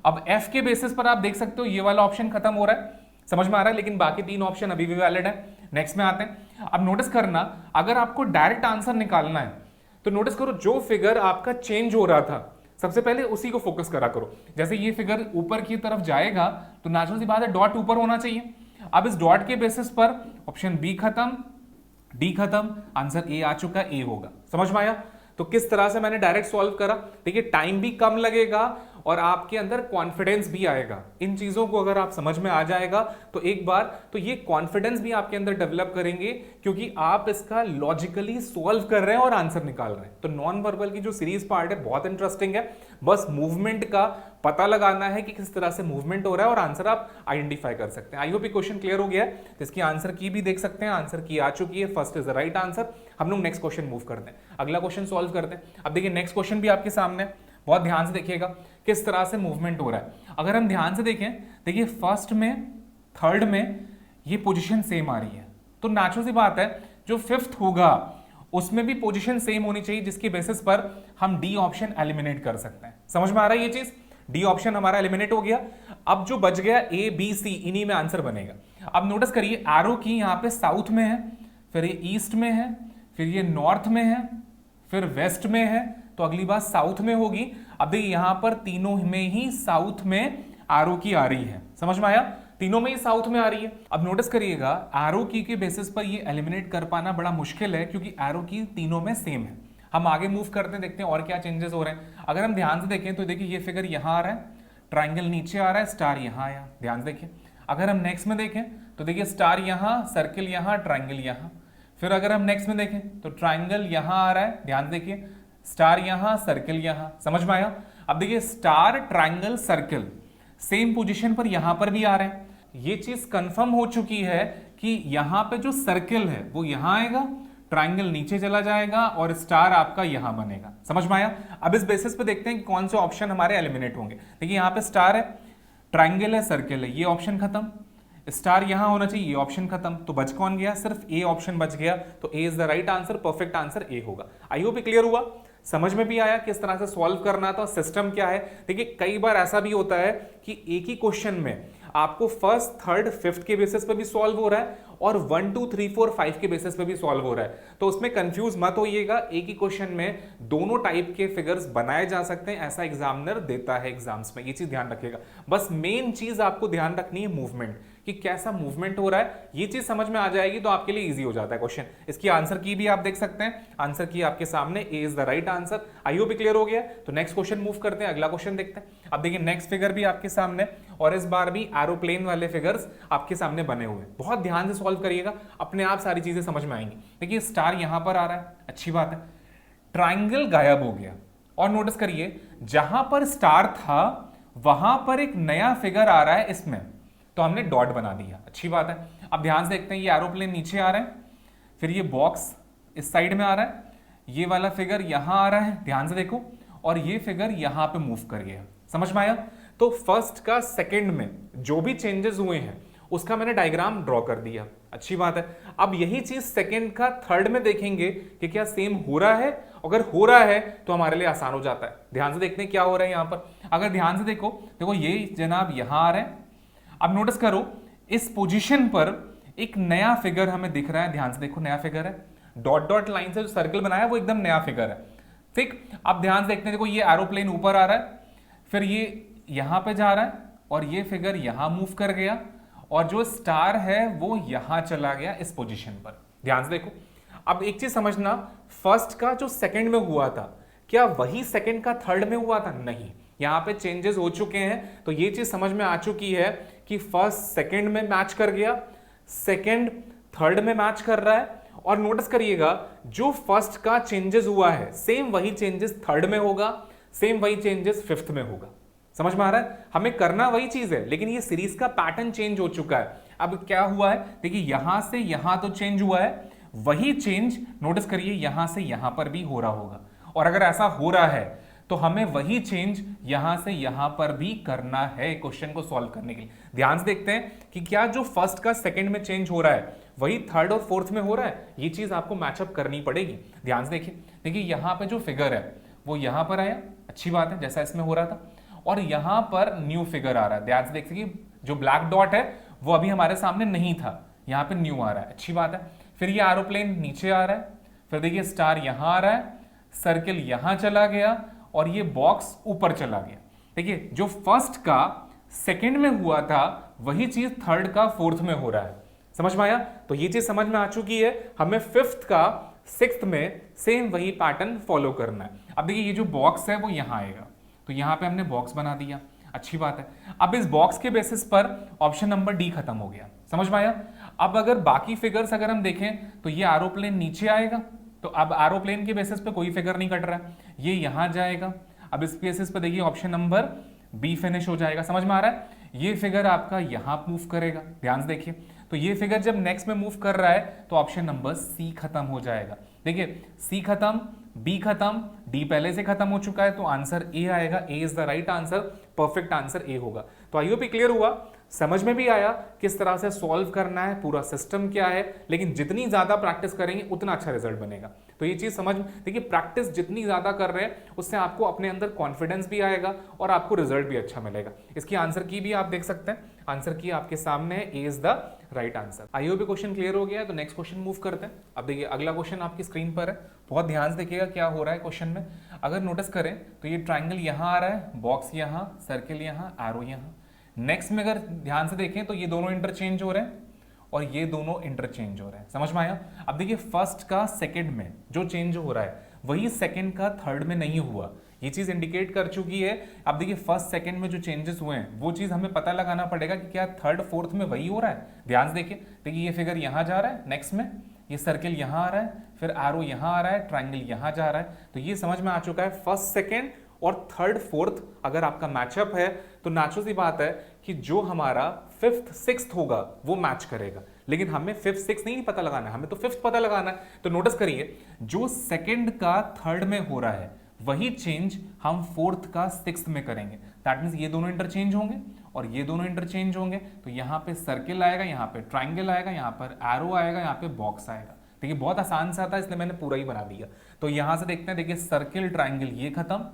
अब एफ के बेसिस पर आप देख सकते हो ये वाला ऑप्शन खत्म हो रहा है, समझ में आ रहा है, लेकिन बाकी तीन ऑप्शन अभी भी वैलिड है। नेक्स्ट में आते हैं। अब नोटिस करना, अगर आपको डायरेक्ट आंसर निकालना है तो नोटिस करो जो फिगर आपका चेंज हो रहा था सबसे पहले उसी को फोकस करा करो। जैसे ये फिगर ऊपर की तरफ जाएगा तो नेचुरल सी बात है डॉट ऊपर होना चाहिए। अब इस डॉट के बेसिस पर ऑप्शन बी खत्म, डी खत्म, आंसर ए आ चुका, ए होगा। समझ में आया? तो किस तरह से मैंने डायरेक्ट सॉल्व करा। देखिए टाइम भी कम लगेगा और आपके अंदर कॉन्फिडेंस भी आएगा। इन चीजों को अगर आप समझ में आ जाएगा तो एक बार तो ये कॉन्फिडेंस भी आपके अंदर डेवलप करेंगे, क्योंकि आप इसका लॉजिकली सॉल्व कर रहे हैं और आंसर निकाल रहे हैं। तो नॉन वर्बल की जो सीरीज पार्ट है बहुत इंटरेस्टिंग है। बस मूवमेंट का पता लगाना है कि किस तरह से मूवमेंट हो रहा है और आंसर आप आइडेंटिफाई कर सकते हैं। आई होप ये क्वेश्चन क्लियर हो गया है। तो इसकी आंसर की भी देख सकते हैं, आंसर की आ चुकी है, first is the right answer. हम लोग नेक्स्ट क्वेश्चन मूव करते हैं, अगला क्वेश्चन सॉल्व करते हैं। अब देखिए नेक्स्ट क्वेश्चन भी आपके सामने है, बहुत ध्यान से देखिएगा किस तरह से मूवमेंट हो रहा है। अगर हम ध्यान से देखें, देखिए फर्स्ट में थर्ड में ये पोजीशन सेम आ रही है, तो नेचुरल सी बात है जो फिफ्थ होगा उसमें भी पोजीशन सेम होनी चाहिए, जिसकी बेसिस पर हम डी ऑप्शन एलिमिनेट कर सकते हैं। समझ में आ रहा है ये चीज? डी ऑप्शन हमारा एलिमिनेट हो गया। अब जो बच गया ए बी सी, इन्हीं में आंसर बनेगा। अब नोटिस करिए एरो की यहाँ पे साउथ में है, फिर ये ईस्ट में है, फिर ये नॉर्थ में है, फिर वेस्ट में है, तो अगली बात साउथ में होगी। अब देखिए यहां पर तीनों में ही साउथ में एरो की आ रही है। समझ में आया? तीनों में ही साउथ में आ रही है। अब नोटिस करिएगा एरो की के बेसिस पर ये एलिमिनेट कर पाना बड़ा मुश्किल है, क्योंकि एरो की तीनों में सेम है। हम आगे मूव करते हैं, देखते हैं और क्या चेंजेस हो रहे हैं। अगर हम ध्यान से देखें तो देखिए ये फिगर यहां आ रहा है, ट्राइंगल नीचे आ रहा है, स्टार यहां आया, ध्यान से देखिए। अगर हम नेक्स्ट में देखें तो देखिए स्टार यहां, सर्किल यहां, ट्राइंगल यहां। फिर अगर हम नेक्स्ट में देखें तो ट्राइंगल यहां आ रहा है, ध्यान देखिए, स्टार यहां, सर्किल यहां। समझ में आया? अब देखिए star, triangle, circle same position पर यहां पर भी आ रहे हैं। ये चीज कंफर्म हो चुकी है कि यहां पे जो सर्किल है वो यहां आएगा, ट्राइंगल नीचे चला जाएगा और स्टार आपका यहां बनेगा। समझ में आया? अब इस बेसिस पे देखते हैं कि कौन से ऑप्शन हमारे एलिमिनेट होंगे। देखिए यहां पे स्टार है, ट्राइंगल है, सर्किल है, ये ऑप्शन खत्म। स्टार यहां होना चाहिए, ये ऑप्शन खत्म। तो बच कौन गया? सिर्फ ए ऑप्शन बच गया। तो A is the right answer, perfect answer A होगा। आई होप क्लियर हुआ, समझ में भी आया किस तरह से सॉल्व करना था, सिस्टम क्या है। देखिए कई बार ऐसा भी होता है कि एक ही क्वेश्चन में आपको फर्स्ट, थर्ड, फिफ्थ के बेसिस पे भी सॉल्व हो रहा है और 1 2 3 4 5 के बेसिस पे भी सॉल्व हो रहा है। तो उसमें कंफ्यूज मत होइएगा, एक ही क्वेश्चन में दोनों टाइप के फिगर्स बनाए जा सकते हैं, ऐसा एग्जामिनर देता है एग्जाम्स में। ये चीज ध्यान रखिएगा। बस मेन चीज आपको ध्यान रखनी है मूवमेंट, कि कैसा मूवमेंट हो रहा है। ये चीज समझ में आ जाएगी तो आपके लिए इजी हो जाता है क्वेश्चन। इसकी आंसर की भी आप देख सकते हैं, आंसर की आपके सामने, A is the right answer. I hope clear हो गया। तो नेक्स्ट क्वेश्चन मूव करते हैं, अगला क्वेश्चन देखते हैं। अब देखिए नेक्स्ट फिगर भी आपके सामने, और इस बार भी एरोप्लेन वाले फिगर्स आपके सामने बने हुए हैं। बहुत ध्यान से सॉल्व करिएगा, अपने आप सारी चीजें समझ में आएंगी। देखिए स्टार यहां पर आ रहा है, अच्छी बात है। ट्राइंगल गायब हो गया, और नोटिस करिए जहां पर स्टार था वहां पर एक नया फिगर आ रहा है इसमें, तो हमने डॉट बना दिया, अच्छी बात है। अब ध्यान से देखते हैं, ये एरोप्लेन नीचे आ रहा है, फिर ये बॉक्स इस साइड में आ रहा है, ये वाला फिगर यहां आ रहा है, ध्यान से देखो, और ये फिगर यहां पे मूव कर गया। समझ में आया? तो फर्स्ट का सेकंड में जो भी चेंजेस हुए हैं उसका मैंने डायग्राम ड्रॉ कर दिया, अच्छी बात है। अब यही चीज सेकंड का थर्ड में देखेंगे कि क्या सेम हो रहा है। अगर हो रहा है तो हमारे लिए आसान हो जाता है। ध्यान से देखते हैं क्या हो रहा है यहां पर। अगर ध्यान से देखो ये जनाब यहां आ रहे हैं। अब नोटिस करो इस पोजीशन पर एक नया फिगर हमें दिख रहा है, ध्यान से देखो, नया फिगर है, डॉट डॉट लाइन से जो सर्कल बनाया है वो एकदम नया फिगर है। ठीक, अब ध्यान से देखते हैं, देखो ये एरोप्लेन ऊपर आ रहा है, फिर ये यहां पे जा रहा है और ये फिगर यहां मूव कर गया और जो स्टार है वो यहां चला गया इस पोजीशन पर। ध्यान से देखो, अब एक चीज समझना, फर्स्ट का जो सेकंड में हुआ था क्या वही सेकंड का थर्ड में हुआ था? नहीं, यहां पे चेंजेस हो चुके हैं। तो ये चीज समझ में आ चुकी है कि फर्स्ट सेकंड में मैच कर गया, सेकंड थर्ड में मैच कर रहा है। और नोटिस करिएगा, जो फर्स्ट का चेंजेस हुआ है सेम वही चेंजेस थर्ड में होगा, सेम वही चेंजेस फिफ्थ में होगा। समझ में आ रहा है? हमें करना वही चीज है, लेकिन ये सीरीज का पैटर्न चेंज हो चुका है। अब क्या हुआ है, देखिए यहां से यहां तो चेंज हुआ है, वही चेंज नोटिस करिए यहां से यहां पर भी हो रहा होगा। और अगर ऐसा हो रहा है तो हमें वही चेंज यहां से यहां पर भी करना है क्वेश्चन को सॉल्व करने के लिए। ध्यान से देखते हैं कि क्या जो फर्स्ट का सेकंड में चेंज हो रहा है वही थर्ड और फोर्थ में हो रहा है। ये चीज आपको मैचअप करनी पड़ेगी। ध्यान से देखिए, देखिए यहां पे जो फिगर है वो यहां पर आया, अच्छी बात है, जैसा इसमें हो रहा था। और यहां पर न्यू फिगर आ रहा है। ध्यान से देखिए, जो ब्लैक डॉट है वो अभी हमारे सामने नहीं था, यहां पे न्यू आ रहा है, अच्छी बात है। फिर ये एरोप्लेन नीचे आ रहा है, फिर देखिए स्टार यहां आ रहा है, सर्किल यहां चला गया और ये बॉक्स ऊपर चला गया। देखिए जो फर्स्ट का सेकंड में हुआ था वही चीज थर्ड का फोर्थ में हो रहा है। समझ में आया? तो ये चीज समझ में आ चुकी है, हमें फिफ्थ का सिक्स्थ में सेम वही पैटर्न फॉलो करना है। अब देखिए ये जो बॉक्स है वो यहां आएगा, तो यहां पे हमने बॉक्स बना दिया, अच्छी बात है। अब इस बॉक्स के बेसिस पर ऑप्शन नंबर डी खत्म हो गया। समझ में आया? अब अगर बाकी फिगर्स अगर हम देखें तो ये एरोप्लेन नीचे आएगा, तो अब एरोप्लेन के बेसिस पे कोई फिगर नहीं कट रहा है, ये यहां जाएगा। अब इस बेसिस पे देखिए ऑप्शन नंबर बी फिनिश हो जाएगा। समझ में आ रहा है? ये फिगर आपका यहां मूव करेगा, ध्यान से देखिए। तो ये फिगर जब नेक्स्ट में मूव कर रहा है तो ऑप्शन नंबर सी खत्म हो जाएगा। देखिए सी खत्म, बी खत्म, डी पहले से खत्म हो चुका है, तो आंसर ए आएगा। A is the right answer, perfect answer A होगा। तो आई होप क्लियर हुआ, समझ में भी आया किस तरह से सॉल्व करना है, पूरा सिस्टम क्या है। लेकिन जितनी ज्यादा प्रैक्टिस करेंगे उतना अच्छा रिजल्ट बनेगा। तो ये चीज समझ, देखिए प्रैक्टिस जितनी ज्यादा कर रहे हैं उससे आपको अपने अंदर कॉन्फिडेंस भी आएगा और आपको रिजल्ट भी अच्छा मिलेगा। इसकी आंसर की भी आप देख सकते हैं, आंसर की आपके सामने है, A is the right answer. I hope question clear हो गया है। तो नेक्स्ट क्वेश्चन मूव करते हैं। अब देखिए अगला क्वेश्चन आपकी स्क्रीन पर है, बहुत ध्यान से देखिएगा क्या हो रहा है क्वेश्चन में। अगर नोटिस करें तो ये ट्राइंगल यहाँ आ रहा है, बॉक्स यहाँ, सर्किल यहाँ, एरो यहाँ। नेक्स्ट में अगर ध्यान से देखें तो ये दोनों इंटरचेंज हो रहे हैं और ये दोनों इंटरचेंज हो रहे हैं। समझ में आया? अब देखिए फर्स्ट का सेकंड में जो चेंज हो रहा है वही सेकंड का थर्ड में नहीं हुआ, ये चीज इंडिकेट कर चुकी है। अब देखिए फर्स्ट सेकंड में जो चेंजेस हुए हैं वो चीज हमें पता लगाना पड़ेगा कि क्या थर्ड फोर्थ में वही हो रहा है। ध्यान से देखिए, देखिए ये फिगर यहां जा रहा है, नेक्स्ट में ये सर्किल यहां आ रहा है, फिर एरो यहां आ रहा है, ट्राइंगल यहां जा रहा है। तो ये समझ में आ चुका है, फर्स्ट सेकंड और थर्ड फोर्थ अगर आपका मैचअप है तो नेचुरल सी बात है कि जो हमारा फिफ्थ सिक्स्थ होगा वो मैच करेगा। लेकिन हमें फिफ्थ सिक्स नहीं पता लगाना है, हमें तो फिफ्थ पता लगाना है। तो नोटिस करिए, जो सेकंड का थर्ड में हो रहा है वही चेंज हम फोर्थ का सिक्स्थ में करेंगे। दैट मीन्स ये दोनों इंटरचेंज होंगे और ये दोनों इंटरचेंज होंगे। तो यहाँ पे सर्किल आएगा, यहाँ पे ट्राइंगल आएगा, यहाँ पर एरो आएगा, यहाँ पे बॉक्स आएगा। देखिए बहुत आसान सा था, इसलिए मैंने पूरा ही बना दिया। तो यहां से देखते हैं, देखिए सर्किल ट्राइंगल ये खत्म,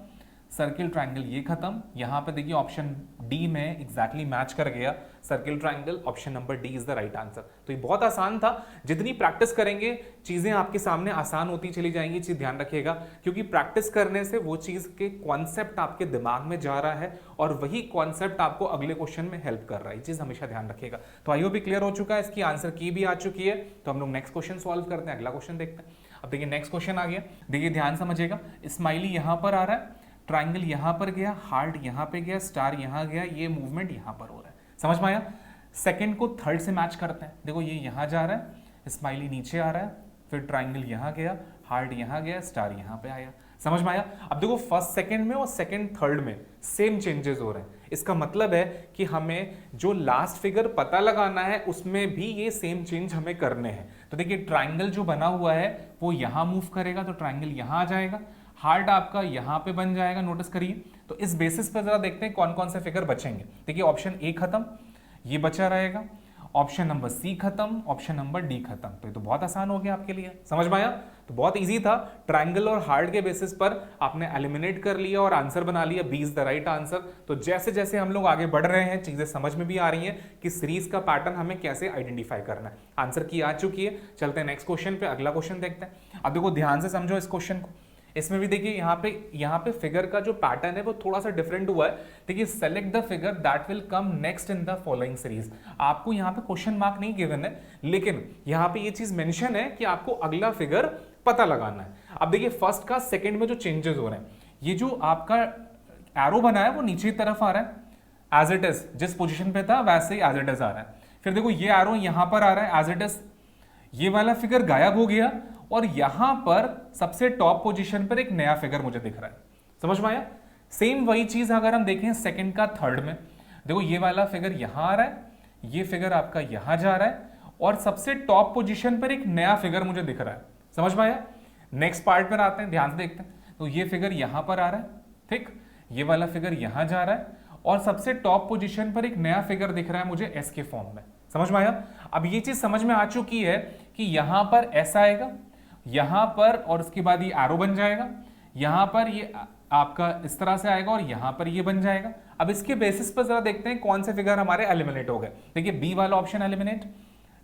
सर्किल ट्राइंगल ये खत्म। यहां पे देखिए ऑप्शन डी में एग्जैक्टली मैच कर गया, circle triangle, option number D is the right answer. तो ये बहुत आसान था, जितनी प्रैक्टिस करेंगे चीजें आपके सामने आसान होती चली जाएंगी। चीज ध्यान रखिएगा, क्योंकि प्रैक्टिस करने से वो चीज के कॉन्सेप्ट आपके दिमाग में जा रहा है और वही कॉन्सेप्ट आपको अगले क्वेश्चन में हेल्प कर रहा है। ये चीज हमेशा ध्यान रखिएगा। तो आई होप क्लियर हो चुका है, इसकी आंसर की भी आ चुकी है। तो हम लोग नेक्स्ट क्वेश्चन सॉल्व करते हैं, अगला क्वेश्चन देखते हैं। अब देखिए नेक्स्ट क्वेश्चन आ गया, देखिए ध्यान समझिएगा, स्माइली यहां पर आ रहा है, ट्राइंगल यहां पर गया, हार्ट यहां पे गया, स्टार यहां गया, ये मूवमेंट यहां पर हो रहा है। समझ में आया? सेकंड को थर्ड से मैच करते हैं। देखो ये यहां जा रहा है, स्माइली नीचे आ रहा है, फिर ट्राइंगल यहां गया, हार्ट यहां गया, स्टार यहां पे आया। समझ में आया? अब देखो फर्स्ट सेकंड में और सेकंड थर्ड में सेम चेंजेस हो रहे हैं। इसका मतलब है कि हमें जो लास्ट फिगर पता लगाना है उसमें भी ये सेम चेंज हमें करने हैं। तो देखिए ट्राइंगल जो बना हुआ है वो यहां मूव करेगा, तो ट्राइंगल यहां आ जाएगा, हार्ट आपका यहां पे बन जाएगा। नोटिस करिए, तो इस बेसिस पर जरा देखते हैं कौन कौन से फिगर बचेंगे। देखिए ऑप्शन ए खत्म, ये बचा रहेगा, ऑप्शन नंबर सी खत्म, ऑप्शन नंबर डी खत्म। तो ये तो बहुत आसान हो गया आपके लिए। समझ में आया? तो बहुत इजी था, ट्रायंगल और हार्ट के बेसिस पर आपने एलिमिनेट कर लिया और आंसर बना लिया, B is the right answer. तो जैसे जैसे हम लोग आगे बढ़ रहे हैं चीजें समझ में भी आ रही हैं कि सीरीज का पैटर्न हमें कैसे आइडेंटिफाई करना है। आंसर की आ चुकी है, चलते हैं नेक्स्ट क्वेश्चन पे, अगला क्वेश्चन देखते हैं। अब देखो ध्यान से समझो इस क्वेश्चन को, इसमें भी देखिए यहाँ पे फिगर का जो पैटर्न है वो थोड़ा सा डिफरेंट हुआ है। देखिए select the figure that will come next in the following series. आपको यहाँ पे क्वेश्चन मार्क नहीं गिवन है, लेकिन यहाँ पे ये चीज मेंशन है कि आपको अगला फिगर पता लगाना है। अब देखिए फर्स्ट का सेकंड में जो चेंजेस हो रहे हैं, ये जो आपका एरो बना है वो नीचे की तरफ आ रहा है एज इट इज, जिस पोजिशन पे था वैसे ही एज इट इज आ रहा है। फिर देखो ये एरो यहाँ पर आ रहा है एज इट इज, ये वाला फिगर गायब हो गया और यहां पर सबसे टॉप पोजीशन पर एक नया फिगर मुझे दिख रहा है। समझ में आया? सेम वही चीज अगर हम देखें सेकंड का थर्ड में, देखो ये वाला फिगर यहां आ रहा है, ये फिगर आपका यहां जा रहा है और सबसे टॉप पोजीशन पर एक नया फिगर मुझे दिख रहा है। समझ में आया? नेक्स्ट पार्ट पर आते हैं, ध्यान से देखते हैं। तो ये फिगर यहां पर आ रहा है, ठीक, ये वाला फिगर यहां जा रहा है और सबसे टॉप पोजीशन पर एक नया फिगर दिख रहा है मुझे एस के फॉर्म में। समझ में आया? अब ये चीज समझ में आ चुकी है कि यहां पर ऐसा आएगा, यहां पर, और उसके बाद ये एरो बन जाएगा, यहां पर ये आपका इस तरह से आएगा और यहां पर ये बन जाएगा। अब इसके बेसिस पर जरा देखते हैं कौन से फिगर हमारे एलिमिनेट हो गए। देखिए बी वाला option eliminate,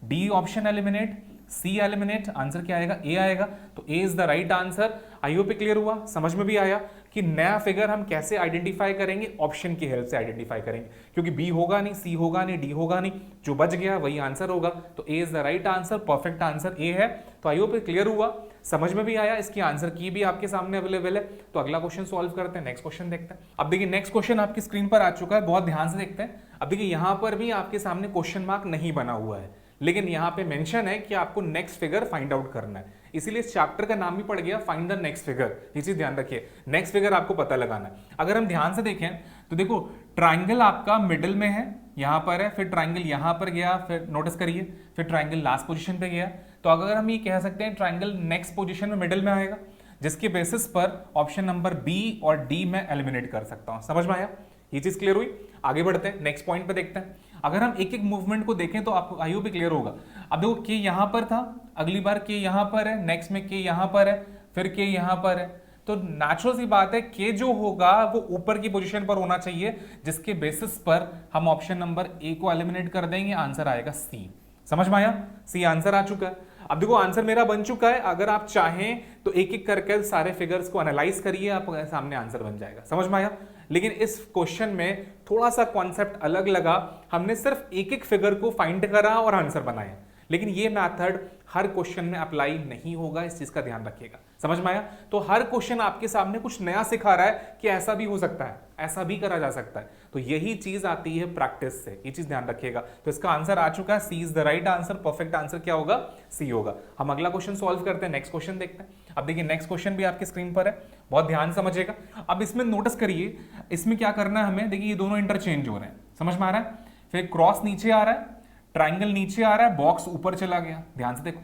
D option eliminate, C eliminate, answer क्या आएगा? ए आएगा। तो A is the right answer. I hope clear हुआ, समझ में भी आया कि नया फिगर हम कैसे आइडेंटिफाई करेंगे, ऑप्शन की हेल्प से आइडेंटिफाई करेंगे, क्योंकि बी होगा नहीं, सी होगा नहीं, डी होगा नहीं, जो बच गया वही आंसर होगा। तो A is the right answer, perfect answer A है। तो आई होप क्लियर हुआ, समझ में भी आया, इसकी आंसर की भी आपके सामने अवेलेबल है। तो अगला क्वेश्चन सॉल्व करते हैं, नेक्स्ट क्वेश्चन देखते हैं। अब देखिए नेक्स्ट क्वेश्चन आपकी स्क्रीन पर आ चुका है, बहुत ध्यान से देखते हैं। अब देखिए यहां पर भी आपके सामने क्वेश्चन मार्क नहीं बना हुआ है, लेकिन यहां पे मेंशन है कि आपको नेक्स्ट फिगर फाइंड आउट करना है, इसीलिए इस चैप्टर का नाम भी पड़ गया फाइंड द नेक्स्ट फिगर। ये चीज ध्यान रखिए, नेक्स्ट फिगर आपको पता लगाना है। अगर हम ध्यान से देखें तो देखो ट्राइंगल आपका मिडिल में है, यहां पर है, फिर ट्राइंगल यहां पर गया, फिर नोटिस करिए, फिर ट्राइंगल लास्ट पोजीशन पे गया। तो अगर हम ये कह सकते हैं ट्राइंगल नेक्स्ट पोजीशन में मिडिल में आएगा, जिसके बेसिस पर ऑप्शन नंबर बी और डी में एलिमिनेट कर सकता हूं। समझ में आया? ये चीज क्लियर हुई? आगे बढ़ते हैं, नेक्स्ट पॉइंट पे देखते हैं। अगर हम एक एक मूवमेंट को देखें तो आपको आई होप भी क्लियर होगा। अब देखो के यहां पर था, अगली बार के यहां पर है, नेक्स्ट में के यहां पर है, फिर के यहां पर है। तो नेचुरल सी बात है के जो होगा वो ऊपर की पोजीशन पर होना चाहिए, जिसके बेसिस पर हम ऑप्शन नंबर ए को एलिमिनेट कर देंगे, आंसर आएगा सी। समझ में आया? सी आंसर आ चुका है। अब देखो आंसर मेरा बन चुका है, अगर आप चाहें तो एक एक करके सारे फिगर्स को एनालाइज करिए, आपके सामने आंसर बन जाएगा। समझ में आया? लेकिन इस क्वेश्चन में थोड़ा सा कॉन्सेप्ट अलग लगा, हमने सिर्फ एक एक फिगर को फाइंड करा और आंसर बनाया, लेकिन ये मेथड हर क्वेश्चन में अप्लाई नहीं होगा, इस चीज का ध्यान रखिएगा। समझ में आया? तो हर क्वेश्चन आपके सामने कुछ नया सिखा रहा है कि ऐसा भी हो सकता है, ऐसा भी करा जा सकता है। तो यही चीज आती है प्रैक्टिस से, ये चीज ध्यान रखिएगा। तो इसका आंसर आ चुका है, C is the right answer, perfect answer क्या होगा? सी होगा। हम अगला क्वेश्चन सॉल्व करते हैं, नेक्स्ट क्वेश्चन देखते हैं। अब देखिए नेक्स्ट क्वेश्चन भी आपकी स्क्रीन पर है, बहुत ध्यान समझिएगा। अब इसमें नोटिस करिए, इसमें क्या करना है हमें, देखिए ये दोनों इंटरचेंज हो रहे हैं, समझ में आ रहा है? फिर क्रॉस नीचे आ रहा है, ट्राइंगल नीचे आ रहा है, बॉक्स ऊपर चला गया, ध्यान से देखो।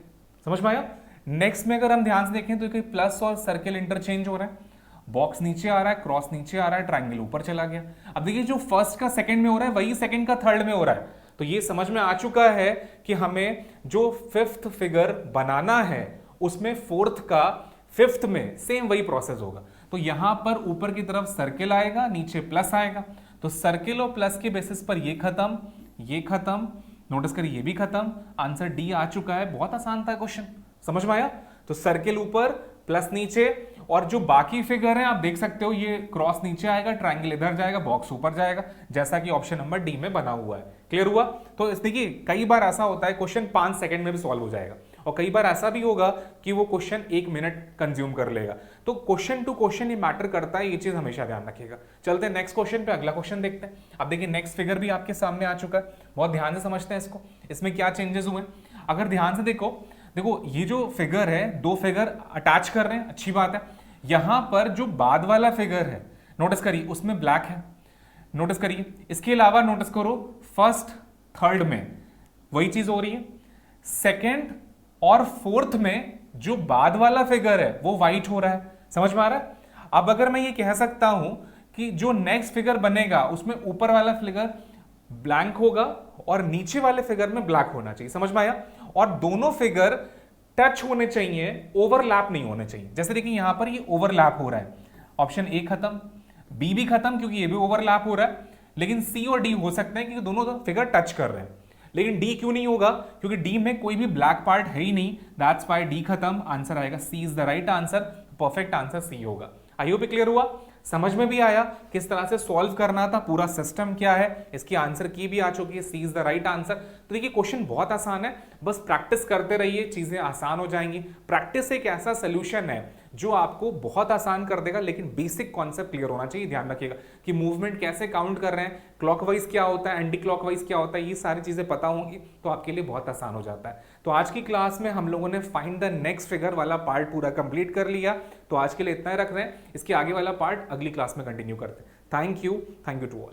समझ में आया? नेक्स्ट में अगर हम ध्यान से देखें तो प्लस और सर्किल इंटरचेंज हो रहा है, बॉक्स नीचे आ रहा है, क्रॉस नीचे आ रहा है, ट्राइंगल ऊपर चला गया। अब देखिए जो फर्स्ट का सेकंड में हो रहा है वही सेकंड का थर्ड में हो रहा है। तो ये समझ में आ चुका है कि हमें जो फिफ्थ फिगर बनाना है उसमें फोर्थ का फिफ्थ में सेम वही प्रोसेस होगा। तो यहां पर ऊपर की तरफ सर्किल आएगा, नीचे प्लस आएगा। तो सर्किल और प्लस के बेसिस पर ये खत्म, ये खत्म, नोटिस करिए ये भी खत्म, आंसर डी आ चुका है। बहुत आसान था क्वेश्चन, समझ में आया? तो सर्किल ऊपर, प्लस नीचे, और जो बाकी फिगर है आप देख सकते हो ये क्रॉस नीचे आएगा, ट्राइंगल इधर जाएगा, बॉक्स ऊपर जाएगा, जैसा कि ऑप्शन नंबर डी में बना हुआ है। क्लियर हुआ? तो देखिए कई बार ऐसा होता है क्वेश्चन 5 सेकंड में भी सॉल्व हो जाएगा, और कई बार ऐसा भी होगा कि वो क्वेश्चन 1 मिनट कंज्यूम कर लेगा। तो क्वेश्चन टू क्वेश्चन ये मैटर करता है, ये चीज हमेशा ध्यान रखिएगा। चलते हैं नेक्स्ट क्वेश्चन पे, अगला क्वेश्चन देखते हैं। अब देखिए नेक्स्ट फिगर भी आपके सामने आ चुका है, बहुत ध्यान से समझते हैं इसको, इसमें क्या चेंजेस हुए। अगर ध्यान से देखो ये जो फिगर है, दो फिगर अटैच कर रहे हैं, अच्छी बात है। यहां पर जो बाद वाला फिगर है नोटिस करिए उसमें ब्लैक है, नोटिस करिए। इसके अलावा नोटिस करो फर्स्ट थर्ड में वही चीज हो रही है, सेकंड और फोर्थ में जो बाद वाला फिगर है वो व्हाइट हो रहा है। समझ में आ रहा है? अब अगर मैं ये कह सकता हूं कि जो नेक्स्ट फिगर बनेगा उसमें ऊपर वाला फिगर ब्लैंक होगा और नीचे वाले फिगर में ब्लैक होना चाहिए। समझ में आया? और दोनों फिगर टच होने चाहिए, ओवरलैप नहीं होने चाहिए। जैसे देखिए यहां पर ये ओवरलैप हो रहा है, ऑप्शन ए खत्म, बी भी खत्म क्योंकि ये भी ओवरलैप हो रहा है, लेकिन सी और डी हो सकते हैं क्योंकि दोनों फिगर टच कर रहे हैं। लेकिन डी क्यों नहीं होगा? क्योंकि डी में कोई भी ब्लैक पार्ट है ही नहीं, दैट्स व्हाई डी खत्म। आंसर आएगा C is the right answer, perfect answer C होगा। आई होप क्लियर हुआ, समझ में भी आया किस तरह से सॉल्व करना था, पूरा सिस्टम क्या है, इसकी आंसर की भी आ चुकी है, C is the right answer. तो देखिए क्वेश्चन बहुत आसान है, बस प्रैक्टिस करते रहिए, चीजें आसान हो जाएंगी। प्रैक्टिस एक ऐसा सोल्यूशन है जो आपको बहुत आसान कर देगा, लेकिन बेसिक कॉन्सेप्ट क्लियर होना चाहिए। ध्यान रखिएगा कि मूवमेंट कैसे काउंट कर रहे हैं, क्लॉकवाइज क्या होता है, एंटी क्लॉकवाइज क्या होता है, ये सारी चीजें पता होंगी तो आपके लिए बहुत आसान हो जाता है। तो आज की क्लास में हम लोगों ने फाइंड द नेक्स्ट फिगर वाला पार्ट पूरा कंप्लीट कर लिया। तो आज के लिए इतना ही रख रहे हैं, इसके आगे वाला पार्ट अगली क्लास में कंटिन्यू करते हैं। Thank you to all.